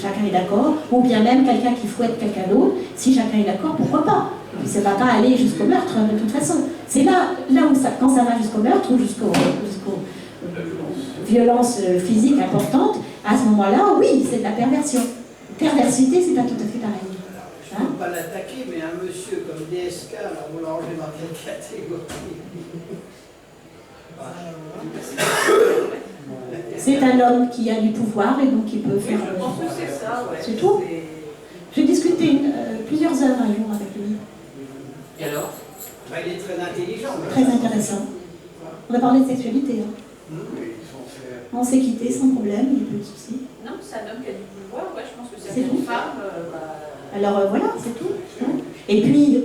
chacun est d'accord, ou bien même quelqu'un qui fouette quelqu'un d'autre, si chacun est d'accord, pourquoi pas? Et puis ça ne va pas aller jusqu'au meurtre de toute façon. C'est là où quand ça va jusqu'au meurtre ou jusqu'aux violences physiques importantes, à ce moment-là, oui, c'est de la perversion. Perversité, c'est pas tout à fait pareil. Je ne peux pas l'attaquer, mais un monsieur comme DSK, alors vous l'enlevez dans quelle catégorie? C'est un homme qui a du pouvoir et donc il peut faire... Je pense que c'est ça, ouais. C'est tout. J'ai discuté plusieurs heures un jour avec lui. Et alors? Il est très intelligent. Très intéressant. On a parlé de sexualité. Hein. On s'est quitté sans problème, il n'y a pas de souci. Non, c'est un homme qui a du pouvoir, ouais, je pense que c'est une femme. Alors voilà, c'est tout. Hein. Et puis,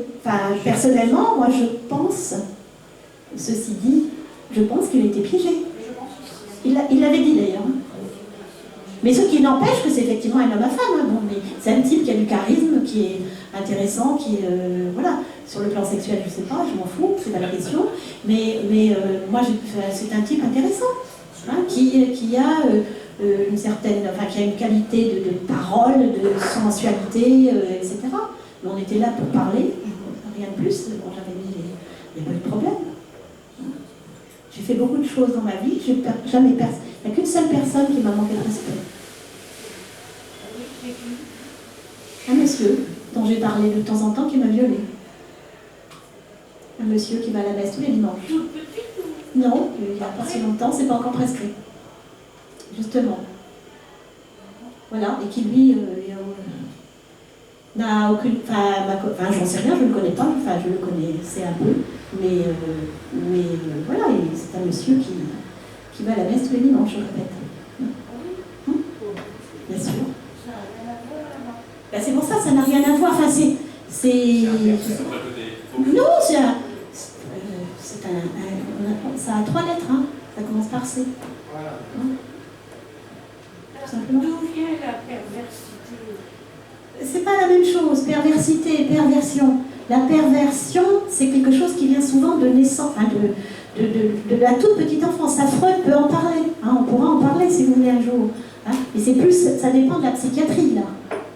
personnellement, moi je pense, ceci dit, je pense qu'il a été piégé. Je pense aussi. Il l'avait dit d'ailleurs. Mais ce qui n'empêche que c'est effectivement un homme à femme. Hein. Bon, mais c'est un type qui a du charisme, qui est intéressant, qui est... voilà. Sur le plan sexuel, je ne sais pas, je m'en fous, c'est pas la question. Mais moi, c'est un type intéressant, hein, qui a une certaine... Enfin, qui a une qualité de parole, de sensualité, etc. Mais on était là pour parler, rien de plus. Bon, j'avais dit, il n'y a pas eu de problème. J'ai fait beaucoup de choses dans ma vie, il n'y a qu'une seule personne qui m'a manqué de respect. Un monsieur dont j'ai parlé de temps en temps qui m'a violée. Un monsieur qui va à la messe tous les dimanches. Non, il n'y a pas si longtemps, c'est pas encore prescrit. Justement. Voilà, et qui lui n'a aucune... Enfin, j'en sais rien, je ne le connais pas, enfin, je le connaissais un peu, mais voilà, c'est un monsieur qui va à la messe tous les dimanches, je répète. Bien sûr. Ben, c'est pour ça, ça n'a rien à voir, enfin, non, ça a 3 lettres, hein. Ça commence par C. Voilà. Tout simplement. D'où vient la perversité? C'est pas la même chose, perversité, perversion. la perversion, c'est quelque chose qui vient souvent de naissance, hein, de la toute petite enfance. Ça, Freud peut en parler, hein, on pourra en parler si vous voulez un jour. Hein, mais c'est plus, ça dépend de la psychiatrie, là.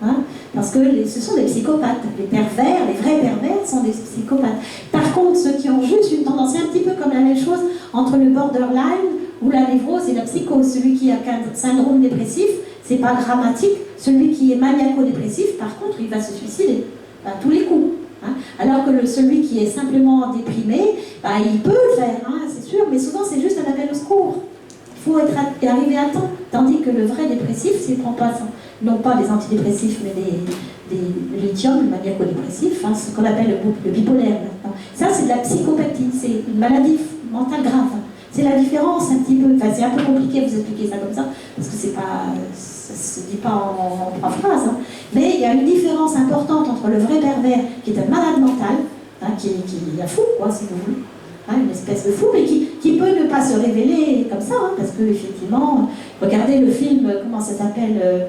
Hein, parce que ce sont des psychopathes. Les pervers, les vrais pervers sont des psychopathes. Par contre, ceux qui ont juste une tendance, c'est un petit peu comme la même chose entre le borderline ou la névrose et la psychose. Celui qui a un syndrome dépressif, c'est pas dramatique. Celui qui est maniaco-dépressif, par contre, il va se suicider à tous les coups. Hein. Alors que celui qui est simplement déprimé, bah, il peut le faire, hein, c'est sûr, mais souvent c'est juste un appel au secours. Il faut arriver à temps. Tandis que le vrai dépressif, s'il ne prend pas, non pas des antidépressifs, mais des lithium, le maniaco-dépressif, hein, ce qu'on appelle le bipolaire maintenant. Ça, c'est de la psychopathie, c'est une maladie mentale grave. C'est la différence un petit peu, enfin c'est un peu compliqué de vous expliquer ça comme ça, parce que c'est pas, ça se dit pas en trois phrases, hein. Mais il y a une différence importante entre le vrai pervers, qui est un malade mental, hein, qui est un fou, quoi, si vous voulez, hein, une espèce de fou, mais qui peut ne pas se révéler comme ça, hein, parce que effectivement, regardez le film, comment ça s'appelle,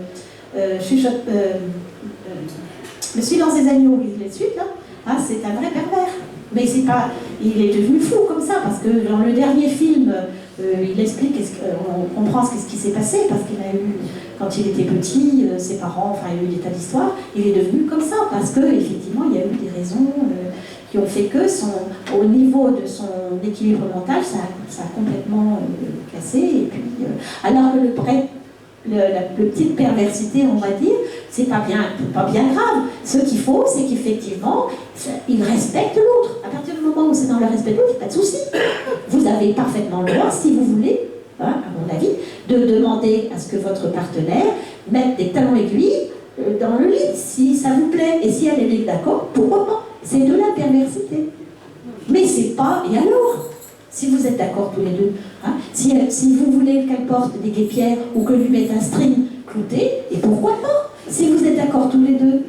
Le silence des agneaux, il est de suite, là, hein, c'est un vrai pervers. Mais c'est pas, il est devenu fou comme ça, parce que dans le dernier film, il explique, on comprend ce qui s'est passé, parce qu'il a eu, quand il était petit, ses parents, enfin il y a eu des tas d'histoires, il est devenu comme ça, parce que effectivement il y a eu des raisons qui ont fait que au niveau de son équilibre mental, ça a complètement cassé, et puis, alors que la petite perversité, on va dire, c'est pas bien grave. Ce qu'il faut, c'est qu'effectivement, il respecte l'autre. À partir du moment où c'est dans le respect de l'autre, il n'y a pas de souci. Vous avez parfaitement le droit, si vous voulez, hein, à mon avis, de demander à ce que votre partenaire mette des talons aiguilles dans le lit, si ça vous plaît. Et si elle est d'accord, pourquoi pas? C'est de la perversité. Mais c'est pas, et alors? Si vous êtes d'accord tous les deux, hein, si vous voulez qu'elle porte des guêpières ou que lui mette un string clouté, et pourquoi pas? Si vous êtes d'accord tous les deux.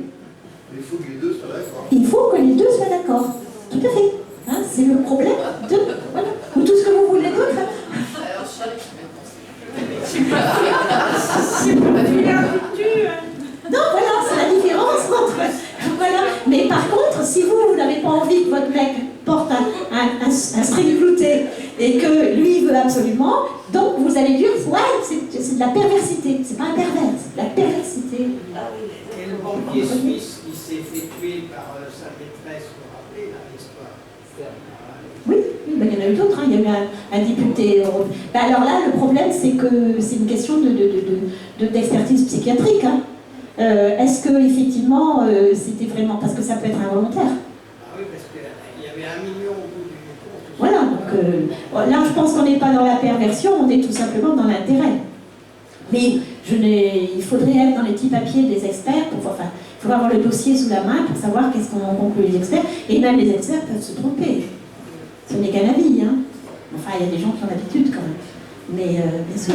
Il faut que les deux soient d'accord. Il faut que les deux soient d'accord. Tout à fait. Hein, c'est le problème de... Voilà. Ou tout ce que vous voulez d'autre. Alors, c'est pas du Non, voilà, c'est la différence entre... Voilà. Mais par contre, si vous n'avez pas envie que votre mec porte un string clouté et que lui veut absolument, donc vous allez dire, ouais, c'est de la perversité. C'est pas un pervers, c'est de la perversité. Et le banquier suisse qui s'est fait tuer par sa maîtresse, vous vous rappelez, l'histoire? Oui, ben, il y en a eu d'autres, hein. Il y a eu un député européen. Ben, alors là, le problème, c'est que c'est une question d'expertise psychiatrique. Hein. Est-ce que effectivement c'était vraiment... Parce que ça peut être involontaire. Ah oui, parce qu'il y avait 1 million au bout du compte. Voilà, donc là, je pense qu'on n'est pas dans la perversion, on est tout simplement dans l'intérêt. Mais il faudrait être dans les petits papiers des experts, enfin, il faudrait avoir le dossier sous la main pour savoir qu'est-ce qu'on conclut les experts, et même les experts peuvent se tromper. Ce n'est qu'un avis, hein. Enfin, il y a des gens qui ont l'habitude quand même. Mais bien sûr.